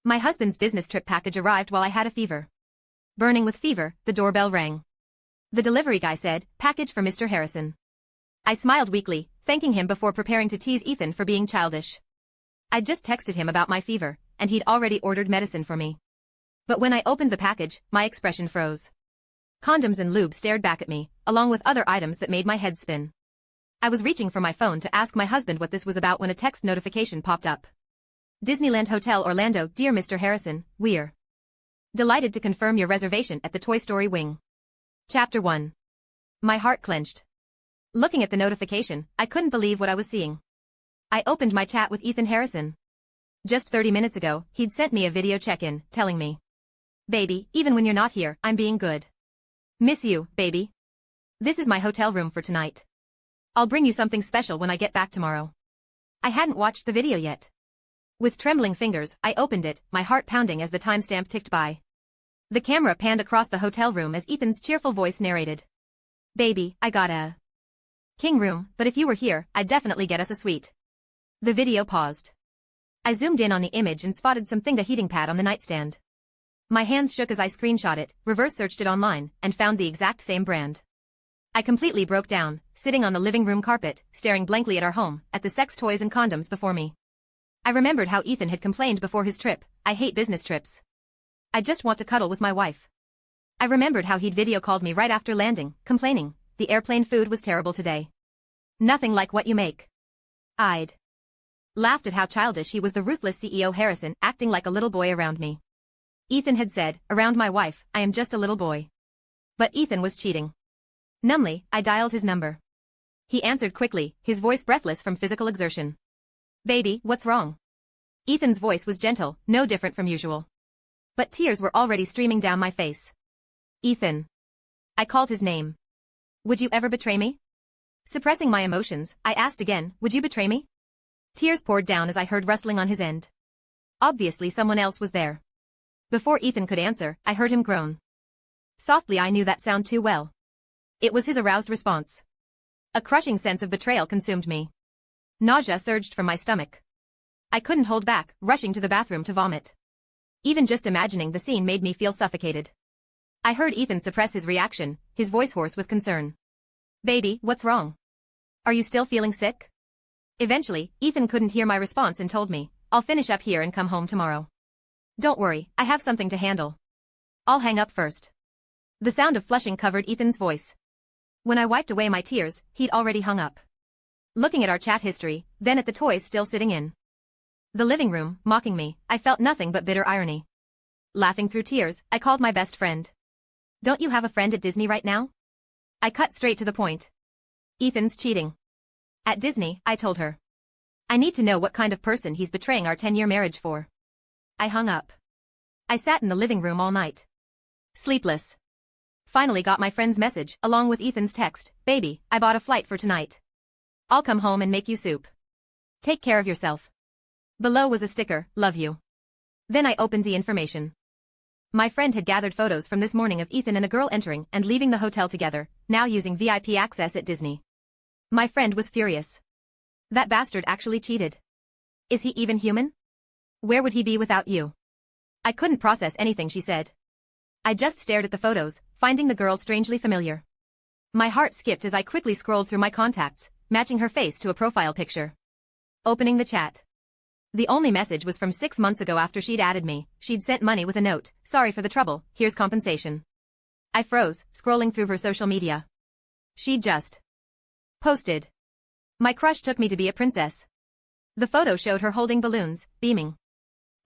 My husband's business trip package arrived while I had a fever. Burning with fever, the doorbell rang. The delivery guy said, "Package for Mr. Harrison." I smiled weakly, thanking him before preparing to tease Ethan for being childish. I'd just texted him about my fever, and he'd already ordered medicine for me. But when I opened the package, my expression froze. Condoms and lube stared back at me, along with other items that made my head spin. I was reaching for my phone to ask my husband what this was about when a text notification popped up. Disneyland Hotel Orlando, dear Mr. Harrison, we're delighted to confirm your reservation at the Toy Story wing. Chapter 1. My heart clenched. Looking at the notification, I couldn't believe what I was seeing. I opened my chat with Ethan Harrison. Just 30 minutes ago, he'd sent me a video check-in, telling me, "Baby, even when you're not here, I'm being good. Miss you, baby. This is my hotel room for tonight. I'll bring you something special when I get back tomorrow." I hadn't watched the video yet. With trembling fingers, I opened it, my heart pounding as the timestamp ticked by. The camera panned across the hotel room as Ethan's cheerful voice narrated. "Baby, I got a king room, but if you were here, I'd definitely get us a suite." The video paused. I zoomed in on the image and spotted something, a heating pad on the nightstand. My hands shook as I screenshot it, reverse searched it online, and found the exact same brand. I completely broke down, sitting on the living room carpet, staring blankly at our home, at the sex toys and condoms before me. I remembered how Ethan had complained before his trip, "I hate business trips. I just want to cuddle with my wife." I remembered how he'd video called me right after landing, complaining, "The airplane food was terrible today. Nothing like what you make." I'd laughed at how childish he was, the ruthless CEO Harrison, acting like a little boy around me. Ethan had said, "Around my wife, I am just a little boy." But Ethan was cheating. Numbly, I dialed his number. He answered quickly, his voice breathless from physical exertion. "Baby, what's wrong?" Ethan's voice was gentle, no different from usual. But tears were already streaming down my face. "Ethan." I called his name. "Would you ever betray me?" Suppressing my emotions, I asked again, "Would you betray me?" Tears poured down as I heard rustling on his end. Obviously someone else was there. Before Ethan could answer, I heard him groan. Softly, I knew that sound too well. It was his aroused response. A crushing sense of betrayal consumed me. Nausea surged from my stomach. I couldn't hold back, rushing to the bathroom to vomit. Even just imagining the scene made me feel suffocated. I heard Ethan suppress his reaction, his voice hoarse with concern. "Baby, what's wrong? Are you still feeling sick?" Eventually, Ethan couldn't hear my response and told me, "I'll finish up here and come home tomorrow. Don't worry, I have something to handle. I'll hang up first." The sound of flushing covered Ethan's voice. When I wiped away my tears, he'd already hung up. Looking at our chat history, then at the toys still sitting in the living room, mocking me, I felt nothing but bitter irony. Laughing through tears, I called my best friend. "Don't you have a friend at Disney right now?" I cut straight to the point. "Ethan's cheating. At Disney," I told her. "I need to know what kind of person he's betraying our 10-year marriage for." I hung up. I sat in the living room all night. Sleepless. Finally got my friend's message, along with Ethan's text, "Baby, I bought a flight for tonight. I'll come home and make you soup. Take care of yourself." Below was a sticker, "Love you." Then I opened the information. My friend had gathered photos from this morning of Ethan and a girl entering and leaving the hotel together, now using VIP access at Disney. My friend was furious. That bastard actually cheated. Is he even human? Where would he be without you? I couldn't process anything she said. I just stared at the photos, finding the girl strangely familiar. My heart skipped as I quickly scrolled through my contacts, matching her face to a profile picture. Opening the chat. The only message was from 6 months ago after she'd added me. She'd sent money with a note, "Sorry for the trouble, here's compensation." I froze, scrolling through her social media. She'd just posted, "My crush took me to be a princess." The photo showed her holding balloons, beaming.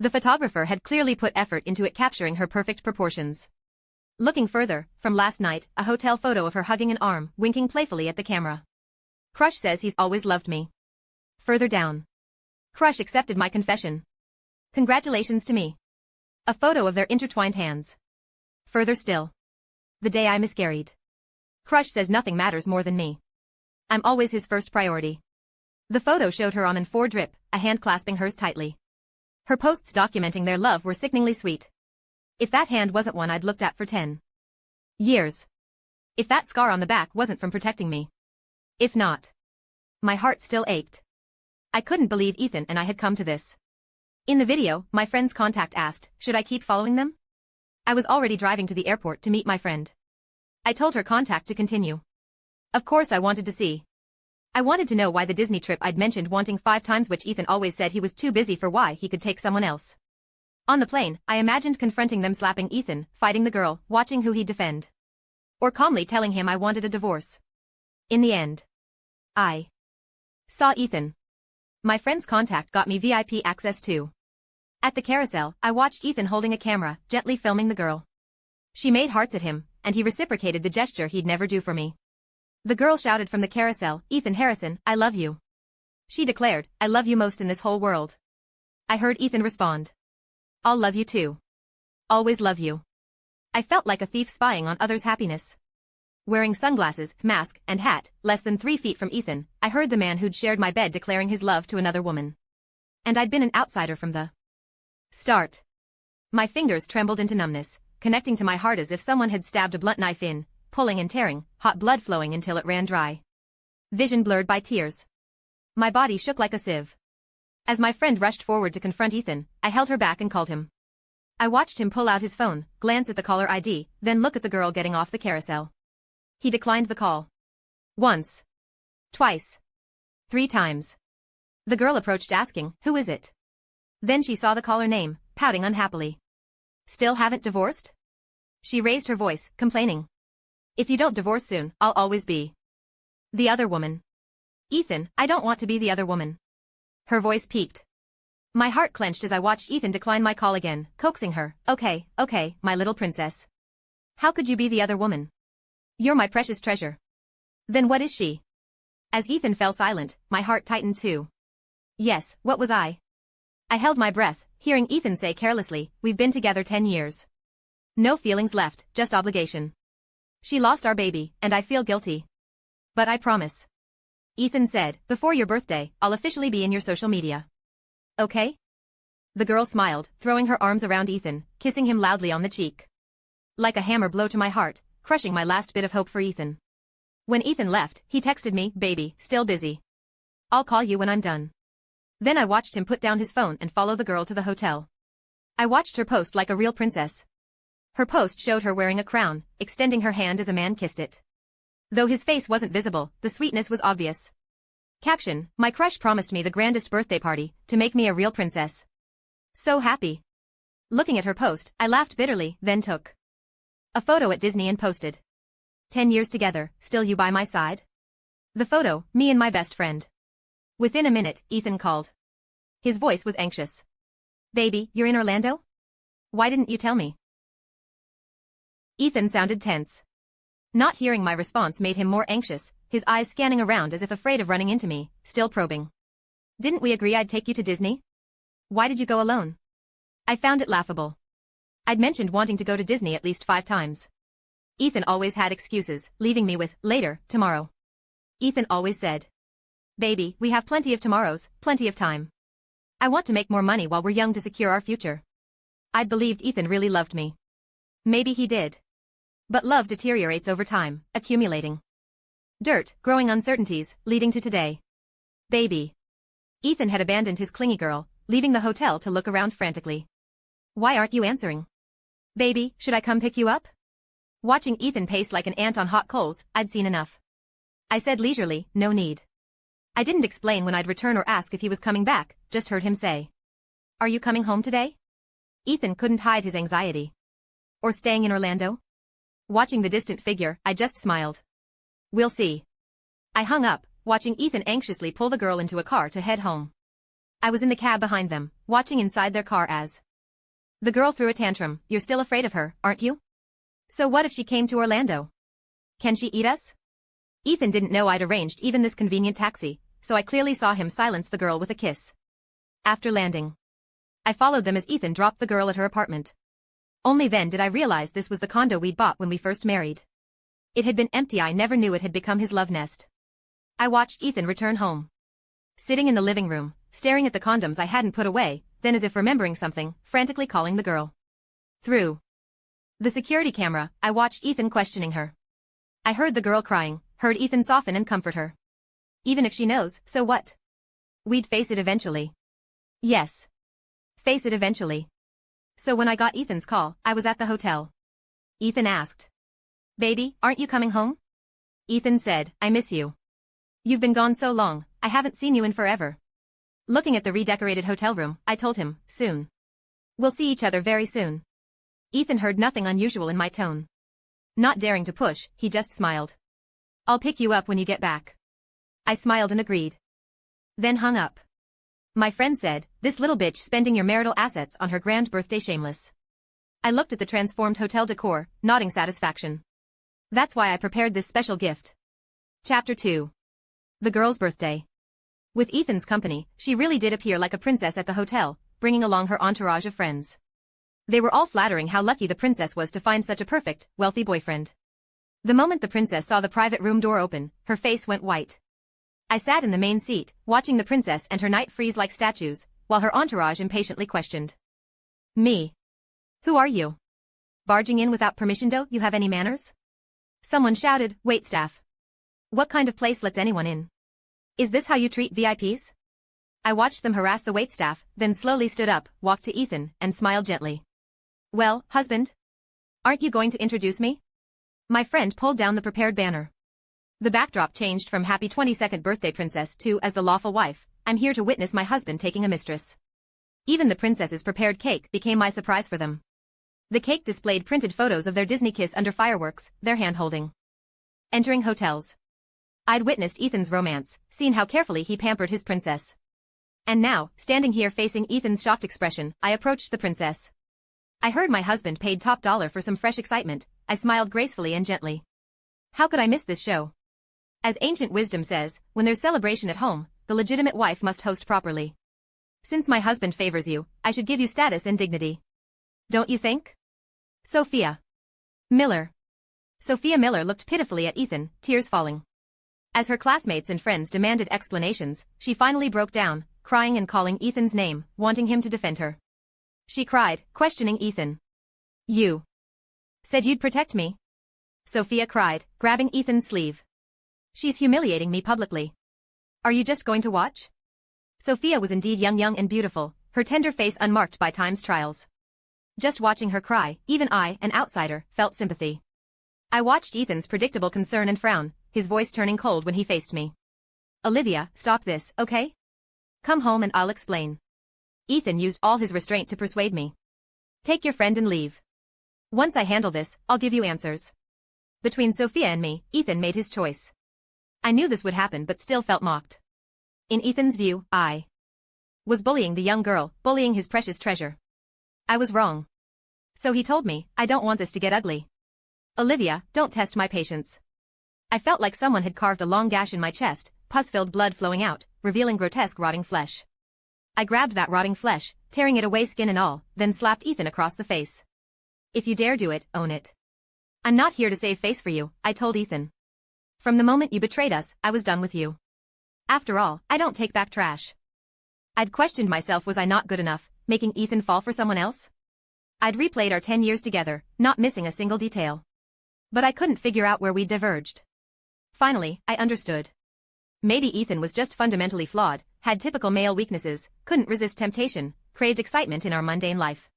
The photographer had clearly put effort into it, capturing her perfect proportions. Looking further, from last night, a hotel photo of her hugging an arm, winking playfully at the camera. "Crush says he's always loved me." Further down. "Crush accepted my confession. Congratulations to me." A photo of their intertwined hands. Further still. "The day I miscarried. Crush says nothing matters more than me. I'm always his first priority." The photo showed her on an 4 drip, a hand clasping hers tightly. Her posts documenting their love were sickeningly sweet. If that hand wasn't one I'd looked at for 10 years. If that scar on the back wasn't from protecting me. If not. My heart still ached. I couldn't believe Ethan and I had come to this. In the video, my friend's contact asked, should I keep following them? I was already driving to the airport to meet my friend. I told her contact to continue. Of course I wanted to see. I wanted to know why the Disney trip I'd mentioned wanting 5 times, which Ethan always said he was too busy for, why he could take someone else. On the plane, I imagined confronting them, slapping Ethan, fighting the girl, watching who he'd defend. Or calmly telling him I wanted a divorce. In the end, I saw Ethan. My friend's contact got me VIP access too. At the carousel, I watched Ethan holding a camera, gently filming the girl. She made hearts at him, and he reciprocated the gesture he'd never do for me. The girl shouted from the carousel, "Ethan Harrison, I love you." She declared, "I love you most in this whole world." I heard Ethan respond, "I'll love you too. Always love you." I felt like a thief spying on others' happiness. Wearing sunglasses, mask, and hat, less than 3 feet from Ethan, I heard the man who'd shared my bed declaring his love to another woman. And I'd been an outsider from the start. My fingers trembled into numbness, connecting to my heart as if someone had stabbed a blunt knife in, pulling and tearing, hot blood flowing until it ran dry. Vision blurred by tears. My body shook like a sieve. As my friend rushed forward to confront Ethan, I held her back and called him. I watched him pull out his phone, glance at the caller ID, then look at the girl getting off the carousel. He declined the call. Once. Twice. 3 times. The girl approached asking, "Who is it?" Then she saw the caller name, pouting unhappily. "Still haven't divorced?" She raised her voice, complaining. "If you don't divorce soon, I'll always be the other woman." "Ethan, I don't want to be the other woman." Her voice peaked. My heart clenched as I watched Ethan decline my call again, coaxing her, okay, my little princess. How could you be the other woman? You're my precious treasure." "Then what is she?" As Ethan fell silent, my heart tightened too. Yes, what was I? I held my breath, hearing Ethan say carelessly, "We've been together 10 years. No feelings left, just obligation. She lost our baby, and I feel guilty. But I promise." Ethan said, "Before your birthday, I'll officially be in your social media. Okay?" The girl smiled, throwing her arms around Ethan, kissing him loudly on the cheek. Like a hammer blow to my heart, crushing my last bit of hope for Ethan. When Ethan left, he texted me, "Baby, still busy. I'll call you when I'm done." Then I watched him put down his phone and follow the girl to the hotel. I watched her post like a real princess. Her post showed her wearing a crown, extending her hand as a man kissed it. Though his face wasn't visible, the sweetness was obvious. Caption, "My crush promised me the grandest birthday party, to make me a real princess. So happy." Looking at her post, I laughed bitterly, then took a photo at Disney and posted. 10 years together, still you by my side? The photo, me and my best friend. Within a minute, Ethan called. His voice was anxious. "Baby, you're in Orlando? Why didn't you tell me?" Ethan sounded tense. Not hearing my response made him more anxious, his eyes scanning around as if afraid of running into me, still probing. "Didn't we agree I'd take you to Disney? Why did you go alone?" I found it laughable. I'd mentioned wanting to go to Disney at least 5 times. Ethan always had excuses, leaving me with, "Later, tomorrow." Ethan always said, "Baby, we have plenty of tomorrows, plenty of time. I want to make more money while we're young to secure our future." I'd believed Ethan really loved me. Maybe he did. But love deteriorates over time, accumulating dirt, growing uncertainties, leading to today. Baby. Ethan had abandoned his clingy girl, leaving the hotel to look around frantically. "Why aren't you answering? Baby, should I come pick you up?" Watching Ethan pace like an ant on hot coals, I'd seen enough. I said leisurely, "No need." I didn't explain when I'd return or ask if he was coming back, just heard him say, "Are you coming home today?" Ethan couldn't hide his anxiety. Or staying in Orlando? Watching the distant figure, I just smiled. "We'll see." I hung up, watching Ethan anxiously pull the girl into a car to head home. I was in the cab behind them, watching inside their car as the girl threw a tantrum. "You're still afraid of her, aren't you? So what if she came to Orlando? Can she eat us?" Ethan didn't know I'd arranged even this convenient taxi, so I clearly saw him silence the girl with a kiss. After landing, I followed them as Ethan dropped the girl at her apartment. Only then did I realize this was the condo we'd bought when we first married. It had been empty. I never knew it had become his love nest. I watched Ethan return home. Sitting in the living room, staring at the condoms I hadn't put away, then as if remembering something, frantically calling the girl. Through the security camera, I watched Ethan questioning her. I heard the girl crying, heard Ethan soften and comfort her. Even if she knows, so what? We'd face it eventually. Yes. face it eventually. So when I got Ethan's call, I was at the hotel. Ethan asked. Baby, aren't you coming home? Ethan said, I miss you. You've been gone so long, I haven't seen you in forever. Looking at the redecorated hotel room, I told him, soon. We'll see each other very soon. Ethan heard nothing unusual in my tone. Not daring to push, he just smiled. I'll pick you up when you get back. I smiled and agreed. Then hung up. My friend said, this little bitch spending your marital assets on her grand birthday shameless. I looked at the transformed hotel decor, nodding satisfaction. That's why I prepared this special gift. Chapter 2. The girl's birthday. With Ethan's company, she really did appear like a princess at the hotel, bringing along her entourage of friends. They were all flattering how lucky the princess was to find such a perfect, wealthy boyfriend. The moment the princess saw the private room door open, her face went white. I sat in the main seat, watching the princess and her knight freeze like statues, while her entourage impatiently questioned. Me. Who are you? Barging in without permission, do you have any manners? Someone shouted, waitstaff. What kind of place lets anyone in? Is this how you treat VIPs? I watched them harass the waitstaff, then slowly stood up, walked to Ethan, and smiled gently. Well, husband? Aren't you going to introduce me? My friend pulled down the prepared banner. The backdrop changed from happy 22nd birthday princess to, as the lawful wife, I'm here to witness my husband taking a mistress. Even the princess's prepared cake became my surprise for them. The cake displayed printed photos of their Disney kiss under fireworks, their hand-holding. Entering hotels. I'd witnessed Ethan's romance, seen how carefully he pampered his princess. And now, standing here facing Ethan's shocked expression, I approached the princess. I heard my husband paid top dollar for some fresh excitement. I smiled gracefully and gently. How could I miss this show? As ancient wisdom says, when there's celebration at home, the legitimate wife must host properly. Since my husband favors you, I should give you status and dignity. Don't you think? Sophia Miller. Sophia Miller looked pitifully at Ethan, tears falling. As her classmates and friends demanded explanations, she finally broke down, crying and calling Ethan's name, wanting him to defend her. She cried, questioning Ethan. You said you'd protect me? Sophia cried, grabbing Ethan's sleeve. She's humiliating me publicly. Are you just going to watch? Sophia was indeed young and beautiful, her tender face unmarked by time's trials. Just watching her cry, even I, an outsider, felt sympathy. I watched Ethan's predictable concern and frown, his voice turning cold when he faced me. Olivia, stop this, okay? Come home and I'll explain. Ethan used all his restraint to persuade me. Take your friend and leave. Once I handle this, I'll give you answers. Between Sophia and me, Ethan made his choice. I knew this would happen but still felt mocked. In Ethan's view, I was bullying the young girl, bullying his precious treasure. I was wrong. So he told me, I don't want this to get ugly. Olivia, don't test my patience. I felt like someone had carved a long gash in my chest, pus-filled blood flowing out, revealing grotesque rotting flesh. I grabbed that rotting flesh, tearing it away skin and all, then slapped Ethan across the face. If you dare do it, own it. I'm not here to save face for you, I told Ethan. From the moment you betrayed us, I was done with you. After all, I don't take back trash. I'd questioned myself, was I not good enough, making Ethan fall for someone else? I'd replayed our 10 years together, not missing a single detail. But I couldn't figure out where we'd diverged. Finally, I understood. Maybe Ethan was just fundamentally flawed, had typical male weaknesses, couldn't resist temptation, craved excitement in our mundane life.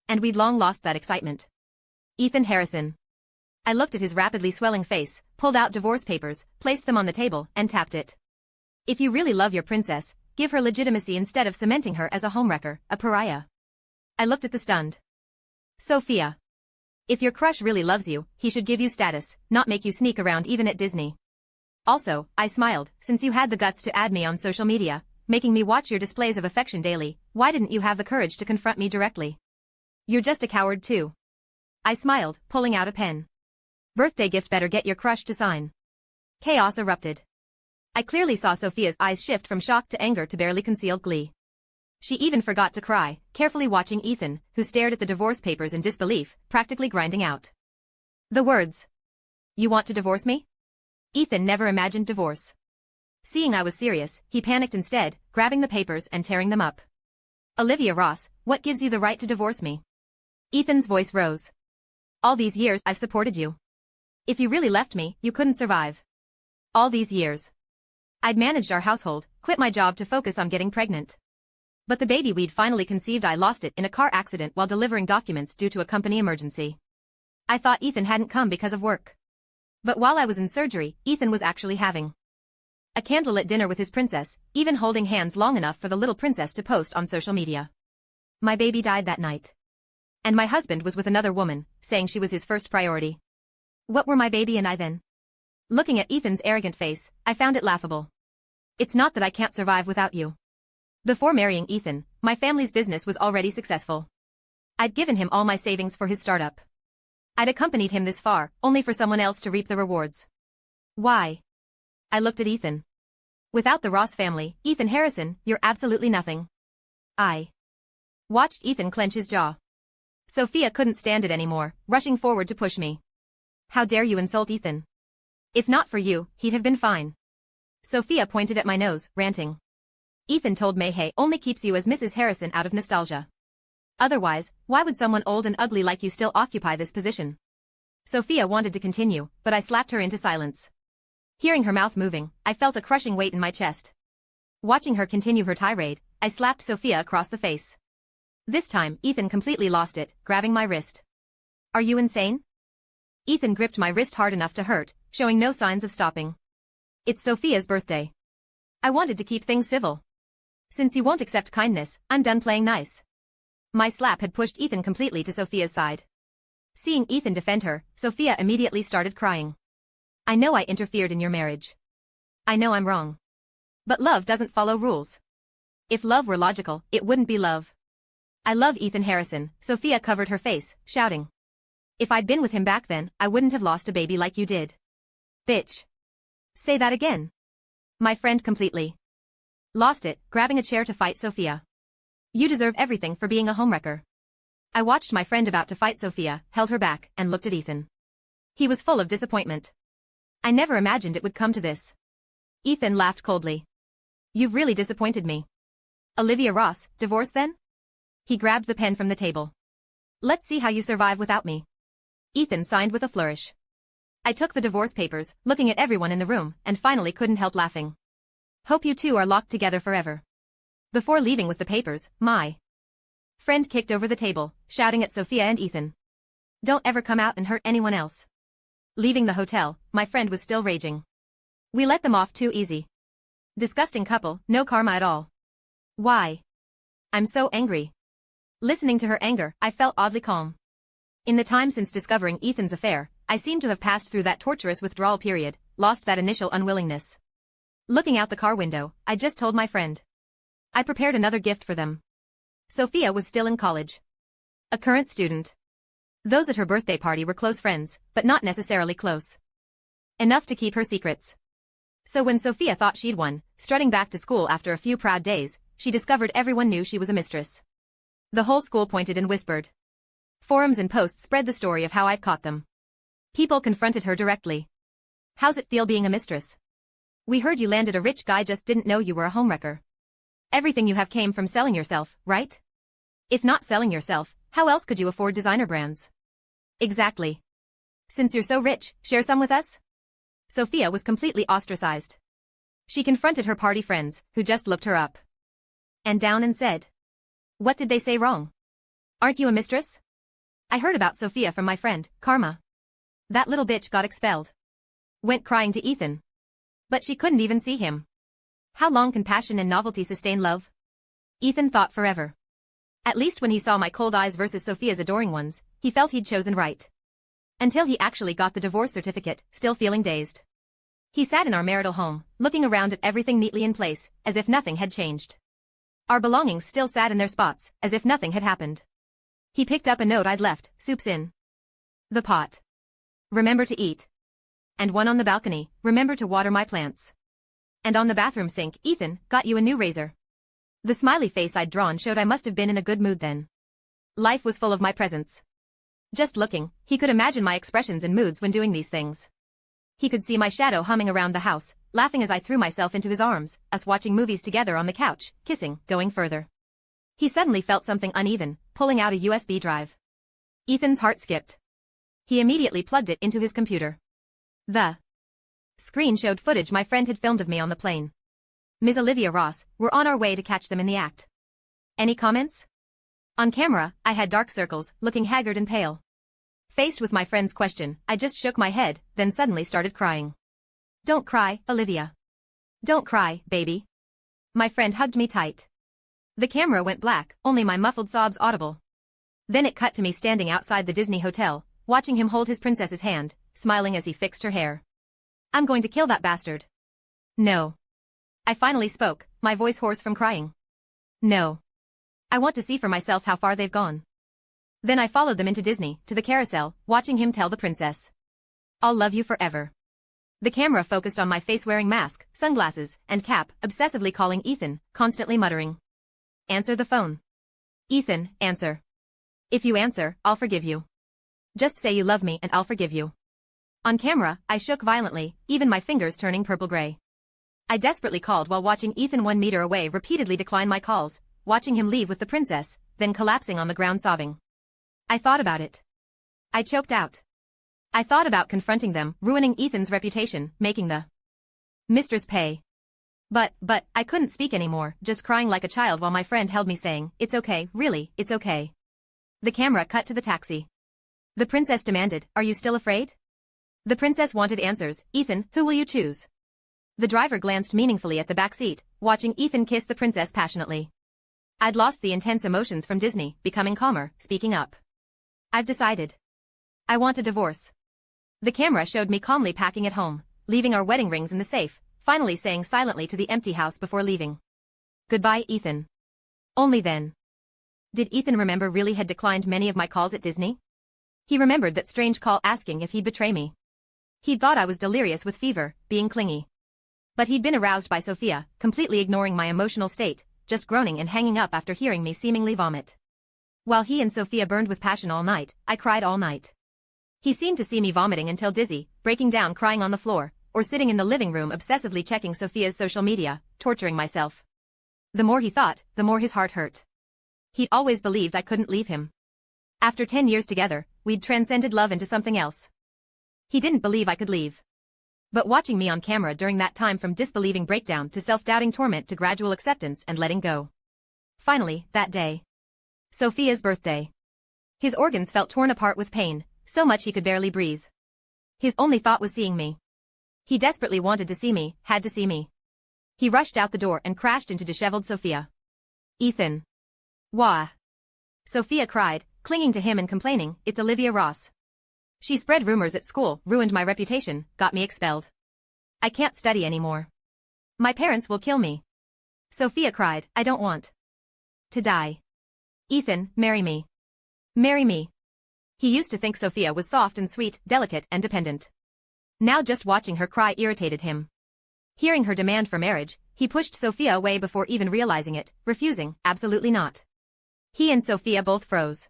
And we'd long lost that excitement. Ethan Harrison. I looked at his rapidly swelling face, pulled out divorce papers, placed them on the table, and tapped it. If you really love your princess, give her legitimacy instead of cementing her as a homewrecker, a pariah. I looked at the stunned Sophia. If your crush really loves you, he should give you status, not make you sneak around even at Disney. Also, I smiled, since you had the guts to add me on social media, making me watch your displays of affection daily, why didn't you have the courage to confront me directly? You're just a coward too. I smiled, pulling out a pen. Birthday gift, better get your crush to sign. Chaos erupted. I clearly saw Sophia's eyes shift from shock to anger to barely concealed glee. She even forgot to cry, carefully watching Ethan, who stared at the divorce papers in disbelief, practically grinding out the words. You want to divorce me? Ethan never imagined divorce. Seeing I was serious, he panicked instead, grabbing the papers and tearing them up. Olivia Ross, what gives you the right to divorce me? Ethan's voice rose. All these years I've supported you. If you really left me, you couldn't survive. All these years. I'd managed our household, quit my job to focus on getting pregnant. But the baby we'd finally conceived, I lost it in a car accident while delivering documents due to a company emergency. I thought Ethan hadn't come because of work. But while I was in surgery, Ethan was actually having a candlelit dinner with his princess, even holding hands long enough for the little princess to post on social media. My baby died that night. And my husband was with another woman, saying she was his first priority. What were my baby and I then? Looking at Ethan's arrogant face, I found it laughable. It's not that I can't survive without you. Before marrying Ethan, my family's business was already successful. I'd given him all my savings for his startup. I'd accompanied him this far, only for someone else to reap the rewards. Why? I looked at Ethan. Without the Ross family, Ethan Harrison, you're absolutely nothing. I watched Ethan clench his jaw. Sophia couldn't stand it anymore, rushing forward to push me. How dare you insult Ethan? If not for you, he'd have been fine. Sophia pointed at my nose, ranting. Ethan told Mayhay only keeps you as Mrs. Harrison out of nostalgia. Otherwise, why would someone old and ugly like you still occupy this position? Sophia wanted to continue, but I slapped her into silence. Hearing her mouth moving, I felt a crushing weight in my chest. Watching her continue her tirade, I slapped Sophia across the face. This time, Ethan completely lost it, grabbing my wrist. Are you insane? Ethan gripped my wrist hard enough to hurt, showing no signs of stopping. It's Sophia's birthday. I wanted to keep things civil. Since you won't accept kindness, I'm done playing nice. My slap had pushed Ethan completely to Sophia's side. Seeing Ethan defend her, Sophia immediately started crying. I know I interfered in your marriage. I know I'm wrong. But love doesn't follow rules. If love were logical, it wouldn't be love. I love Ethan Harrison, Sophia covered her face, shouting. If I'd been with him back then, I wouldn't have lost a baby like you did. Bitch. Say that again. My friend completely lost it, grabbing a chair to fight Sophia. You deserve everything for being a homewrecker. I watched my friend about to fight Sophia, held her back, and looked at Ethan. He was full of disappointment. I never imagined it would come to this. Ethan laughed coldly. You've really disappointed me. Olivia Ross, divorced then? He grabbed the pen from the table. Let's see how you survive without me. Ethan signed with a flourish. I took the divorce papers, looking at everyone in the room, and finally couldn't help laughing. Hope you two are locked together forever. Before leaving with the papers, my friend kicked over the table, shouting at Sophia and Ethan. Don't ever come out and hurt anyone else. Leaving the hotel, my friend was still raging. We let them off too easy. Disgusting couple, no karma at all. Why? I'm so angry. Listening to her anger, I felt oddly calm. In the time since discovering Ethan's affair, I seemed to have passed through that torturous withdrawal period, lost that initial unwillingness. Looking out the car window, I just told my friend. I prepared another gift for them. Sophia was still in college. A current student. Those at her birthday party were close friends, but not necessarily close enough to keep her secrets. So when Sophia thought she'd won, strutting back to school after a few proud days, she discovered everyone knew she was a mistress. The whole school pointed and whispered. Forums and posts spread the story of how I'd caught them. People confronted her directly. How's it feel being a mistress? We heard you landed a rich guy, just didn't know you were a homewrecker. Everything you have came from selling yourself, right? If not selling yourself, how else could you afford designer brands? Exactly. Since you're so rich, share some with us? Sophia was completely ostracized. She confronted her party friends, who just looked her up and down and said, what did they say wrong? Aren't you a mistress? I heard about Sophia from my friend, Karma. That little bitch got expelled. Went crying to Ethan. But she couldn't even see him. How long can passion and novelty sustain love? Ethan thought forever. At least when he saw my cold eyes versus Sophia's adoring ones, he felt he'd chosen right. Until he actually got the divorce certificate, still feeling dazed. He sat in our marital home, looking around at everything neatly in place, as if nothing had changed. Our belongings still sat in their spots, as if nothing had happened. He picked up a note I'd left, soup's in the pot. Remember to eat. And one on the balcony, remember to water my plants. And on the bathroom sink, Ethan, got you a new razor. The smiley face I'd drawn showed I must have been in a good mood then. Life was full of my presents. Just looking, he could imagine my expressions and moods when doing these things. He could see my shadow humming around the house, laughing as I threw myself into his arms, us watching movies together on the couch, kissing, going further. He suddenly felt something uneven, pulling out a USB drive. Ethan's heart skipped. He immediately plugged it into his computer. The screen showed footage my friend had filmed of me on the plane. Ms. Olivia Ross, we're on our way to catch them in the act. Any comments? On camera, I had dark circles, looking haggard and pale. Faced with my friend's question, I just shook my head, then suddenly started crying. Don't cry, Olivia. Don't cry, baby. My friend hugged me tight. The camera went black, only my muffled sobs audible. Then it cut to me standing outside the Disney Hotel, watching him hold his princess's hand, smiling as he fixed her hair. I'm going to kill that bastard. No. I finally spoke, my voice hoarse from crying. No. I want to see for myself how far they've gone. Then I followed them into Disney, to the carousel, watching him tell the princess. I'll love you forever. The camera focused on my face wearing mask, sunglasses, and cap, obsessively calling Ethan, constantly muttering. Answer the phone. Ethan, answer. If you answer, I'll forgive you. Just say you love me and I'll forgive you. On camera, I shook violently, even my fingers turning purple-gray. I desperately called while watching Ethan 1 meter away repeatedly decline my calls, watching him leave with the princess, then collapsing on the ground sobbing. I thought about it. I choked out. I thought about confronting them, ruining Ethan's reputation, making the mistress pay. But, I couldn't speak anymore, just crying like a child while my friend held me saying, it's okay, really, it's okay. The camera cut to the taxi. The princess demanded, are you still afraid? The princess wanted answers, Ethan, who will you choose? The driver glanced meaningfully at the back seat, watching Ethan kiss the princess passionately. I'd lost the intense emotions from Disney, becoming calmer, speaking up. I've decided. I want a divorce. The camera showed me calmly packing at home, leaving our wedding rings in the safe, finally saying silently to the empty house before leaving. Goodbye, Ethan. Only then. Did Ethan remember really had declined many of my calls at Disney? He remembered that strange call asking if he'd betray me. He'd thought I was delirious with fever, being clingy. But he'd been aroused by Sophia, completely ignoring my emotional state, just groaning and hanging up after hearing me seemingly vomit. While he and Sophia burned with passion all night, I cried all night. He seemed to see me vomiting until dizzy, breaking down crying on the floor, or sitting in the living room obsessively checking Sophia's social media, torturing myself. The more he thought, the more his heart hurt. He'd always believed I couldn't leave him. After 10 years together, we'd transcended love into something else. He didn't believe I could leave. But watching me on camera during that time from disbelieving breakdown to self-doubting torment to gradual acceptance and letting go. Finally, that day. Sophia's birthday. His organs felt torn apart with pain, so much he could barely breathe. His only thought was seeing me. He desperately wanted to see me, had to see me. He rushed out the door and crashed into disheveled Sophia. Ethan. Wah. Sophia cried, clinging to him and complaining, it's Olivia Ross. She spread rumors at school, ruined my reputation, got me expelled. I can't study anymore. My parents will kill me. Sophia cried, I don't want to die. Ethan, marry me. Marry me. He used to think Sophia was soft and sweet, delicate and dependent. Now just watching her cry irritated him. Hearing her demand for marriage, he pushed Sophia away before even realizing it, refusing, absolutely not. He and Sophia both froze.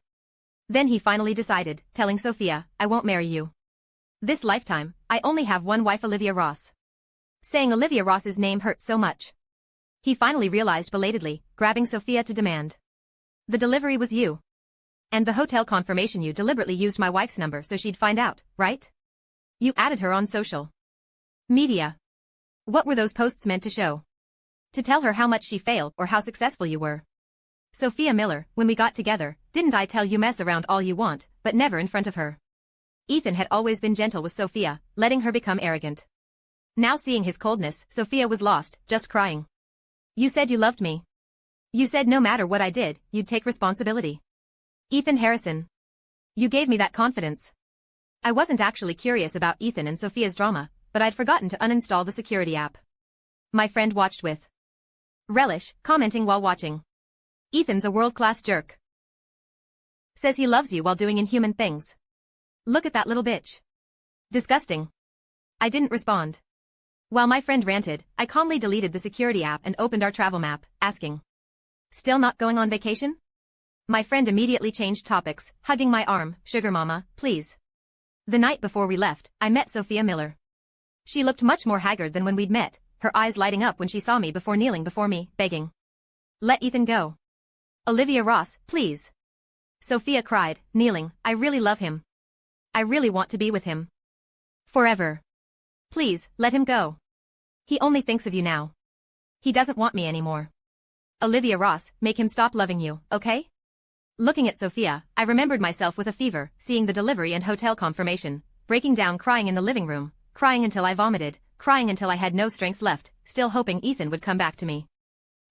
Then he finally decided, telling Sophia, I won't marry you. This lifetime, I only have one wife, Olivia Ross. Saying Olivia Ross's name hurt so much. He finally realized belatedly, grabbing Sophia to demand. The delivery was you. And the hotel confirmation you deliberately used my wife's number so she'd find out, right? You added her on social media. What were those posts meant to show? To tell her how much she failed or how successful you were? Sophia Miller, when we got together, didn't I tell you mess around all you want, but never in front of her? Ethan had always been gentle with Sophia, letting her become arrogant. Now seeing his coldness, Sophia was lost, just crying. You said you loved me. You said no matter what I did, you'd take responsibility. Ethan Harrison. You gave me that confidence. I wasn't actually curious about Ethan and Sophia's drama, but I'd forgotten to uninstall the security app. My friend watched with relish, commenting while watching. Ethan's a world-class jerk. Says he loves you while doing inhuman things. Look at that little bitch. Disgusting. I didn't respond. While my friend ranted, I calmly deleted the security app and opened our travel map, asking. Still not going on vacation? My friend immediately changed topics, hugging my arm, sugar mama, please. The night before we left, I met Sophia Miller. She looked much more haggard than when we'd met, her eyes lighting up when she saw me before kneeling before me, begging. Let Ethan go. Olivia Ross, please. Sophia cried, kneeling, I really love him. I really want to be with him. Forever. Please, let him go. He only thinks of you now. He doesn't want me anymore. Olivia Ross, make him stop loving you, okay? Looking at Sophia, I remembered myself with a fever, seeing the delivery and hotel confirmation, breaking down crying in the living room, crying until I vomited, crying until I had no strength left, still hoping Ethan would come back to me.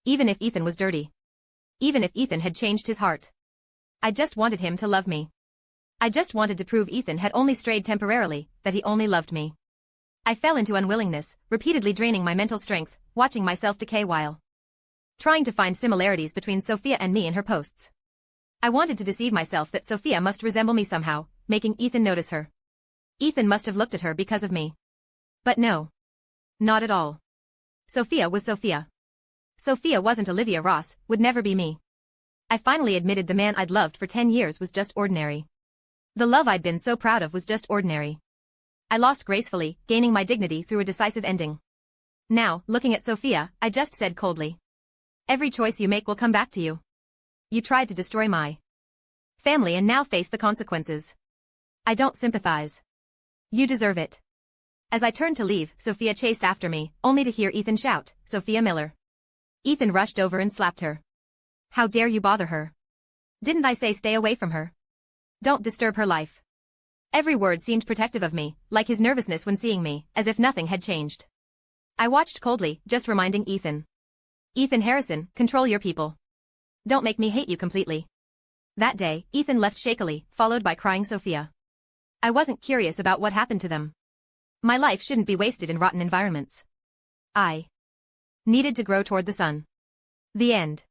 Even if Ethan was dirty. Even if Ethan had changed his heart. I just wanted him to love me. I just wanted to prove Ethan had only strayed temporarily, that he only loved me. I fell into unwillingness, repeatedly draining my mental strength, watching myself decay while trying to find similarities between Sophia and me in her posts. I wanted to deceive myself that Sophia must resemble me somehow, making Ethan notice her. Ethan must have looked at her because of me. But no. Not at all. Sophia was Sophia. Sophia wasn't Olivia Ross, would never be me. I finally admitted the man I'd loved for 10 years was just ordinary. The love I'd been so proud of was just ordinary. I lost gracefully, gaining my dignity through a decisive ending. Now, looking at Sophia, I just said coldly. Every choice you make will come back to you. You tried to destroy my family and now face the consequences. I don't sympathize. You deserve it. As I turned to leave, Sophia chased after me, only to hear Ethan shout, "Sophia Miller." Ethan rushed over and slapped her. "How dare you bother her? Didn't I say stay away from her? Don't disturb her life." Every word seemed protective of me, like his nervousness when seeing me, as if nothing had changed. I watched coldly, just reminding Ethan. "Ethan Harrison, control your people. Don't make me hate you completely." That day, Ethan left shakily, followed by crying Sophia. I wasn't curious about what happened to them. My life shouldn't be wasted in rotten environments. I needed to grow toward the sun. The end.